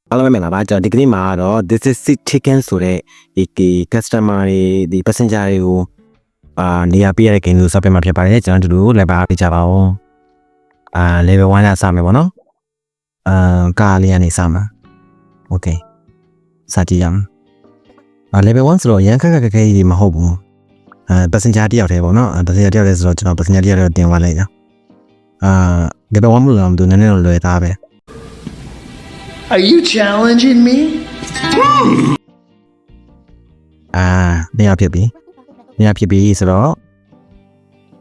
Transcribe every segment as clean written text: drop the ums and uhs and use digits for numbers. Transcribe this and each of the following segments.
အားလုံးပဲမင်္ဂလာပါကျွန်တော်ဒီကနေ့မှာတော့ this is seat chicken ဆိုတဲ့ဒီ customer တွေဒီ passenger တွေကိုနေရာပေးရတဲ့ game ကိုစပြမှာဖြစ်ပါတယ်ကျွန်တော်တို့ level ပေးကြပါဦးlevel 1ကစမယ်ပေါ့နော်ကားလေးကနေစမှာ okay စကြည့်ရအောင်level 1ဆိုတော့ရန်ခက်ကြီးမဟုတ်ဘူးpassenger တယောက်တည်းပေါ့နော် passenger တယောက်တည်းဆိုတော့ကျွန်တော် passenger တယောက်တည်းတင်သွားလိုက်တာlevel 1မလို့တော့မသူနည်းနည်းတော့လွယ်သားပဲAre you challenging me? နေရာဖြစ်ပြီဆိုတော့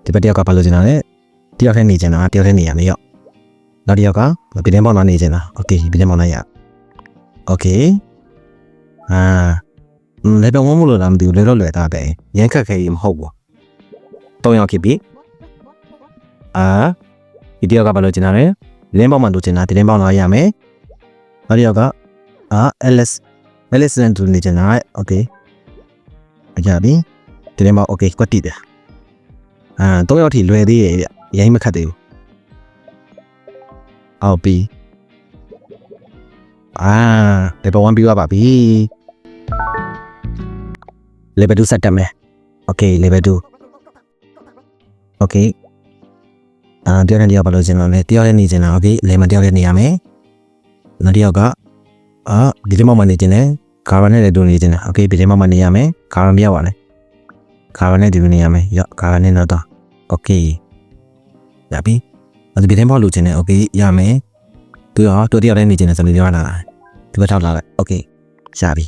ဒီဘက်တယောက်ကဘာလို့ကျင်တာလဲတယောက်ထဲနေကျင်တာတယောက်ထဲနေရမယ်ရော့နောက်တယောက်ကပြည်ထဲပေါက်လာနေကျင်တာโอเคပြည်ထဲပေါက်လာရโอเคလေတော့မလို့လားမသိဘူးလေတော့လွယ်တာပဲရမ်းခက်ခဲကြီးမဟုတ်ဘူး၃ယောက်ဖြစ်ပြီဒီတယောက်ကဘာလို့ကျင်တာလဲလင်းပေါက်မှလို့ကျင်တာဒီလင်းပေါက်လာရမယ်နောက်တယောက်ကAlice နဲ့တူနေကျင်တာโอเคအကြပြီဒီထဲမှာโอเคကွက်တိတယ်၃ယောက်ထိလွယ်သေးရဲ့ရိုင်းမခတ်သေးဘူးအော်ပြီlevel 1ပြီးသွားပါပြီ level 2 set တက်မယ်โอเค level 2โอเคတယောက်နဲ့တယောက်ဘာလို့ကျင်တော့လဲတယောက်နဲ့နေကျင်တာโอเคလေမတယောက်နဲ့နေရမယ်နောက်တယောက်ကဒီထဲမှာနေကျင်တယ်ကာဗန်နဲ့လည်းတူနေကျင်တယ်โอเคဒီထဲမှာနေရမယ်ကာဗန်ပြောက်ပါလေကာဗန်နဲ့တူနေရမယ်ရော့ကာဗန်နဲ့တော့โอเคရပြီဒီထဲမှာလူကျင်တယ်โอเคရမယ်သူရောတူတယောက်နဲ့နေကျင်တယ်ဆိုလို့ပြောလာတာဒီဘက်ထောက်လာလိုက်โอเคရပြီ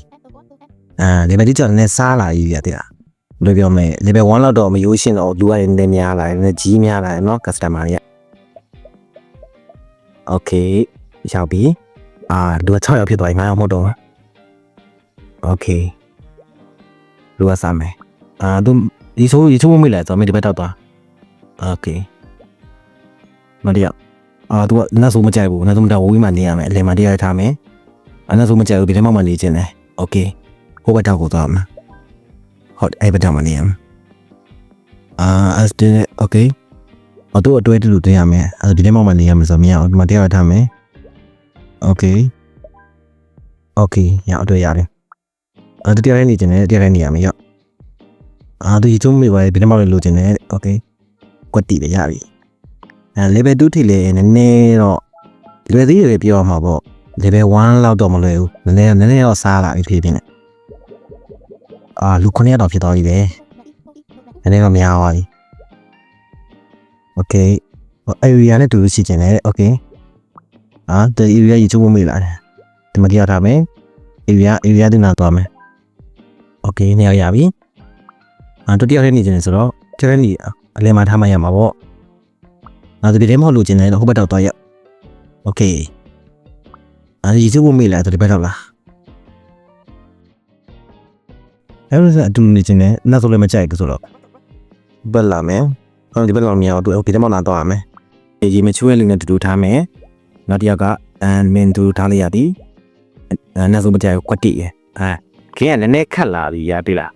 level 2ကျော်နဲ့စားလာယူရတဲ့လားဘယ်လိုပြောမလဲ level 1လောက်တော့မရိုးရှင်းတော့လူကလည်းနည်းများလာတယ်ကြီးများလာတယ်เนาะ customer တွေကโอเคရောက်ပြီလူက6ယောက်ဖြစ်သွားပြီ9ယောက်မဟုတ်တော့โอเคလူကစားမယ်သူဒီဆိုးမိလဲဆိုတော့မင်းဒီဘက်ထောက်သွားโอเคမတရားသူကနတ်ဆိုးမကြိုက်ဘူးနတ်ဆိုးမတော့ဝေးမှနေရမယ်အလယ်မှာတရားထားမယ်နတ်ဆိုးမကြိုက်ဘူးဒီထဲမှာနေခြင်းတယ်โอเคဟိုဘက်ထောက်ကိုသွားမှာဟုတ်အဲ့ဘက်ထောက်မှာနေရမယ်โอเคသူအတွဲတူတင်ရမယ်ဒီထဲမှာနေရမယ်ဆိုတော့မရအောင်ဒီမှာတရားထားမယ်โอเคရအောင်တွေ့ရတယ်တရားရနေခြင်းနဲ့တရားရနေရမယ်ရော့ဒီချုံးမိပါလေဒီမှာလိုချင်တယ်โอเคကွက်တီလည်းရပြီlevel 2ထိလည်းနည်းနည်းတော့လွယ်သေးတယ်ပြောမှာပေါ့ level 1လောက်တော့မလွယ်ဘူးနည်းနည်းတော့စားလာပြီဖြစ်နေလူ9ယောက်တော့ဖြစ်သွားပြီပဲနည်းနည်းတော့များသွားပြီโอเคarea နဲ့တူရှိချင်တယ်โอเคthe area ရေချိုးမိလာတယ်ဒီမှာကြားထားမယ် area ဒီနာသွားမယ်โอเคနေရာရပြီတူတယောက်ထဲနေချင်တယ်ဆိုတော့တယောက်ထဲနေအလယ်မှာထားမှရမှာပေါ့ဒီထဲမှာလိုချင်တယ်ဟိုဘက်တော့သွားရโอเคရေချိုးမိလာဒီဘက်တော့လားအဲ့ဒါအတူနေချင်တယ်နောက်ဆိုလည်းမကြိုက်ဘူးဆိုတော့ဘက်လာမယ်ဒီဘက်တော့မရအောင်ဒီထဲမှာလာတော့ရမယ်ရေမချိုးရလေးနဲ့တူထားမယ်နောက်တစ်ယောက်ကမင်းတူထားလိုက်ရသည်နောက်ဆုံးမကြိုက်ကွက်တိရခင်းကလည်းနည်းခတ်လာပြီရပြီလား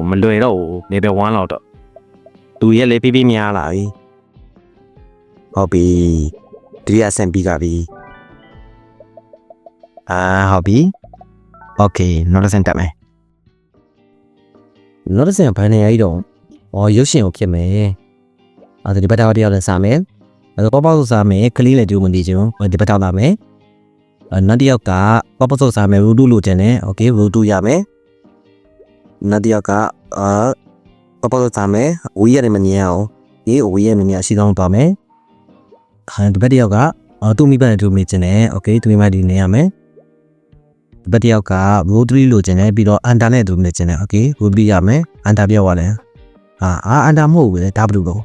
မလွယ်တော့ဘူး level 1လောက်တော့သူရဲ့လေပြများလာပြီဟုတ်ပြီဒီရဆန်ပြီးကြပြီဟုတ်ပြီโอเคနောက်တစ်ဆန်တက်မယ်နောက်တစ်ဆန်ဘယ်နေရည်တော့ရုပ်ရှင်ကိုဖြစ်မယ်ဒီဘက်တော့တယောက်လည်းစားမယ်ပေါဆိုစားမယ်ကလေးလည်းတူမနေချင်ဘူးဒီဘက်ထောက်လာမယ်နောက်တစ်ယောက်ကပေါဆိုစားမယ်ရူတူလိုချင်တယ်โอเคရူတူရမယ်နောက်တစ်ယောက်ကပေါဆိုစားမယ်ဝီးရတယ်မမြင်အောင်ဝီးရမြင်အရှိဆုံးသွားမယ်ဒီဘက်တစ်ယောက်ကသူ့မိဘနဲ့တူမနေချင်တယ်โอเคသူမိဘဒီနေရမယ်ဒီဘက်တစ်ယောက်ကရူတူလိုချင်တယ်ပြီးတော့အန်တာနဲ့တူမနေချင်တယ်โอเคရူတူရမယ်အန်တာပြောသွားတယ်အန်တာမဟုတ်ဘူးလေဒါဘလူတော့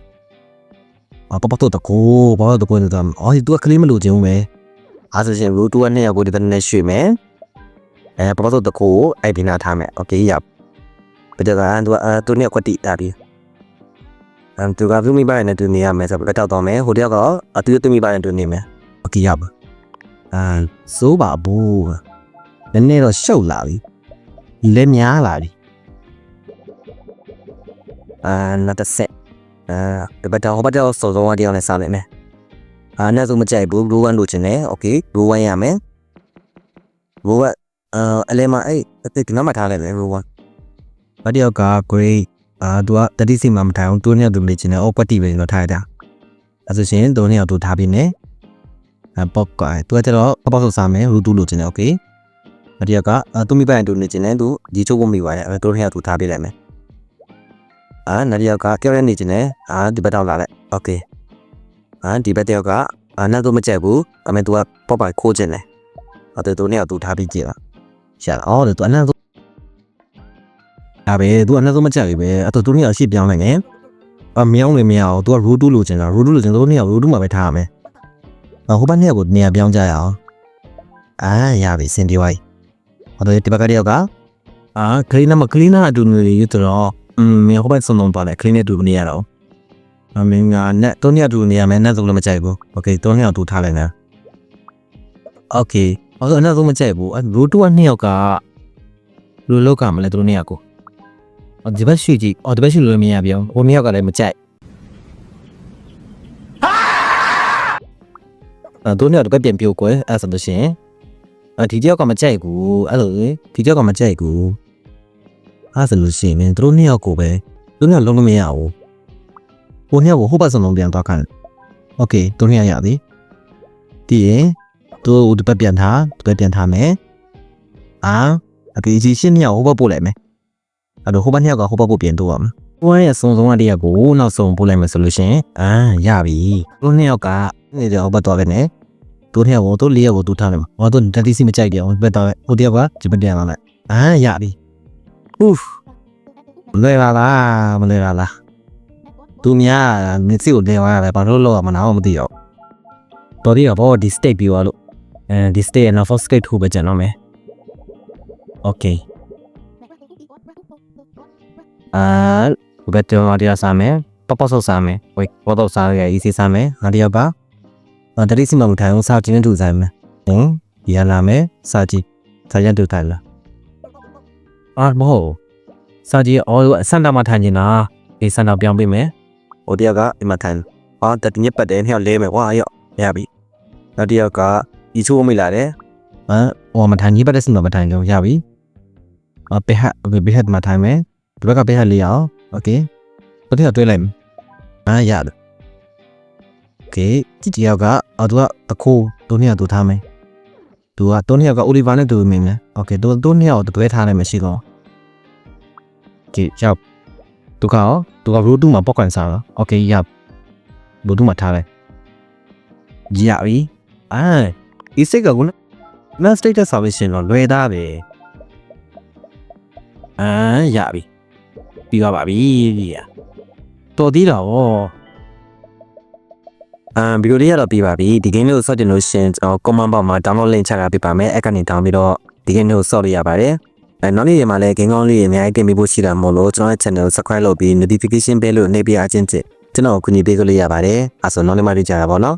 ပေါတော့တကိုတော့သူကကလေးမလို့ခြင်းပဲဆိုရှင်ရူတူက2ယောက်ကိုဒီတနေ့ရွှေ့မယ်ပေါတော့တကိုအဲ့ဒီနာထားမယ်โอเคရဘယ်တော့သူနဲ့ကွက်တိတာပြီသူကသူမိဘနဲ့တူနေရမယ်ဆိုတော့တောက်တော့မယ်ဟိုတယောက်ကသူမိဘနဲ့တူနေမယ်โอเคရပါစိုးပါဘူးနည်းနည်းတော့ရှုပ်လာပြီလက်များလာပြီနောက်တစ်ဆက်ဒီဘက်တော့ဟိုဘက်တော့စောစောတယောက်နဲ့စားလိုက်မယ်နောက်ဆုံးမကြိုက်ဘူး blue one လိုချင်တယ်โอเค blue one ရမယ် row အလဲမှာအဲ့အစ်ကနမထားလိုက်မယ် row 1ဘာတယောက်က grade သူကတတိစီမှာမထိုင်အောင်သူနှစ်ယောက်တူနေချင်တယ်အော်ပတ်တီပဲတော့ထားရတာအဲဆိုရှင်သူနှစ်ယောက်တူထားပြီးနေပေါက်ကသူကကျတော့ပေါက်ဆုပ်စားမယ် row 2လို့ချင်တယ်โอเคဘာတယောက်ကသူမိပိုင်တူနေချင်တယ်သူဒီချိုးဖို့မိပါရဲ့သူနှစ်ယောက်တူထားပေးလိုက်မယ်နာဒီယောက်ကကြောက်ရနေချင်တယ်ဒီဘက်တော့လာလိုက်โอเคဒီဘက်တယောက်ကနောက်တော့မကြိုက်ဘူးဒါပေမဲ့ तू ကပေါ့ပိုက်ခိုးချင်တယ်သူနှစ်ယောက်တူထားပြီးကြည့်ပါရှာတော့သူအနက်ဆုံးဒါပဲ तू အနက်ဆုံးမကြိုက်ဘူးပဲသူနှစ်ယောက်ရှေ့ပြောင်းလိုက်မယ်မြောင်းလည်းမရအောင် तू က row 2လို့ချင်တာ row 2လို့ချင်သူနှစ်ယောက် row 2မှာပဲထားရမယ်ဟိုဘက်နှစ်ယောက်ကိုနေရာပြောင်းကြရအောင်ရပြီစင်တီဝိုင်းဒီဘက်ကတယောက်ကကလီနာအတူနေရတော့မင်းဟိုဘက်ဆုံးလုံးပါလေကလီနဲ့တူနေရတော့မင်းကနဲ့တုံးနှစ်ယောက်တူနေရမယ်နဲ့ဆုံးလည်းမကြိုက်ဘူးโอเคတုံးနှစ်ယောက်တူထားလိုက်မယ်โอเคအဲ့တော့အနက်ဆုံးမကြိုက်ဘူးrow 2ကနှစ်ယောက်ကလူလောက်ကမလဲသူတို့နှစ်ယောက်ကိုဒီဘက်ရှိကြည့်ဒီဘက်ရှိလို့မရပြောဟိုနှစ်ယောက်ကလည်းမကြိုက်သူနှစ်ယောက်တော့ပြန်ပြုတ်ကွယ်အဲ့ဆိုလို့ရှိရင်ဒီတယောက်ကမကြိုက်ဘူးအဲ့လိုဒီတယောက်ကမကြိုက်ဘူးအဲ့ဆိုလို့ရှိရင်သူတို့နှစ်ယောက်ကိုပဲသူနှစ်ယောက်လုံးလို့မရဘူးဟိုနှစ်ယောက်ကိုဟိုဘက်ဆုံးလုံးပြန်သွားခိုင်းโอเคသူနှစ်ယောက်ရပြီဒီရင်သူဒီဘက်ပြန်ထားမယ်အကေကြီးရှင်းနှစ်ယောက်ဟိုဘက်ပို့လိုက်မယ်အဲ့တော့ဟိုဘက်နှစ်ယောက်ကဟိုဘက်ပို့ပြန်တော့မှာဟိုရဲ့စုံကတည်းကကိုနောက်ဆုံးပို့လိုက်မယ်ဆိုလို့ရှိရင်ရပြီသူနှစ်ယောက်ကနေတော့ဟိုဘက်သွားပဲနဲ့သူနှစ်ယောက်ကိုသူလေးယောက်ကိုသူထားလိုက်မှာသူတတိစီမကြိုက်ကြအောင်ဘက်တော့ဟိုတယောက်ကဒီဘက်ပြန်လာလိုက်ရပြီမလွယ်ပါလားသူများမျက်စိကိုလဲသွားရတယ်ဘာလို့လောက်ရမနာမသိတော့တော်သေးတော့ဒီ state ပြီးသွားလို့ဒီ state နဲ့ first state ထိုးပဲကျန်တော့မယ် okay ဘယ်တော့တရားစားမယ်ပေါဆောက်စားမယ်ဝေးပေါတော့စားရရေးစီစားမယ်ငါတယောက်ပါတတိစီမမထိုင်အောင်စားခြင်းတူစားမယ်ဒီရလာမယ်စားကြည့်စားရတူထိုင်လားမဟုတ်စာကြီးစန်တာမှာထိုင်နေတာဒီစန်တာပြောင်းပေးမယ်ဟိုတယောက်ကဒီမှာထိုင်တတိညပတ်တယ်နှစ်ယောက်လဲမယ်ဝါရော့ရပြီနောက်တယောက်ကဒီချိုးမိလာတယ်ဟိုမှာထိုင်ညပတ်တဲ့စင်တော့မထိုင်တော့ရပြီဘေဟတ်မှာထိုင်မယ်ဒီဘက်ကဘေဟတ်လေးအောင်โอเคဘယ်တယောက်တွဲလိုက်ရတယ်โอเคဒီတယောက်ကသူကတခိုးသူနှစ်ယောက်တူထားမယ်သူကသူနှစ်ယောက်ကအိုလီဗာနဲ့တူမိမယ်โอเคသူနှစ်ယောက်တွဲထားလိုက်မရှိတော့ရောက်သူကrow 2မှာပေါက်ကန်စားတော့โอเคရrow 2မှာထားလိုက်ရပြီဒီစိတ်ကနတ် status ဆောက်ရှင်တော့လွယ်သားပဲရပြီပြီးသွားပါပြီတော်သေးတာဗောဗီဒီယိုလေးရတော့ပြီးပါပြီဒီ game လေးကိုဆော့တင်လို့ရှင်ကျွန်တော် comment box မှာ download link ချထားပေးပါမယ်အဲ့ကနေ down ပြီးတော့ဒီ game လေးကိုဆော့လို့ရပါတယ်နောက်နေ့မှာလည်း game ကောင်းလေးတွေအများကြီးတင်ပေးဖို့ရှိတာမို့လို့ကျွန်တော်ရဲ့ channel subscribe လုပ်ပြီး notification bell လို့နှိပ်ပြအချင်းချင်းကျွန်တော်ကိုကူညီပေးလို့ရပါတယ်အဲ့ဆိုနောက်နေ့မှတွေ့ကြတာပေါ့နော်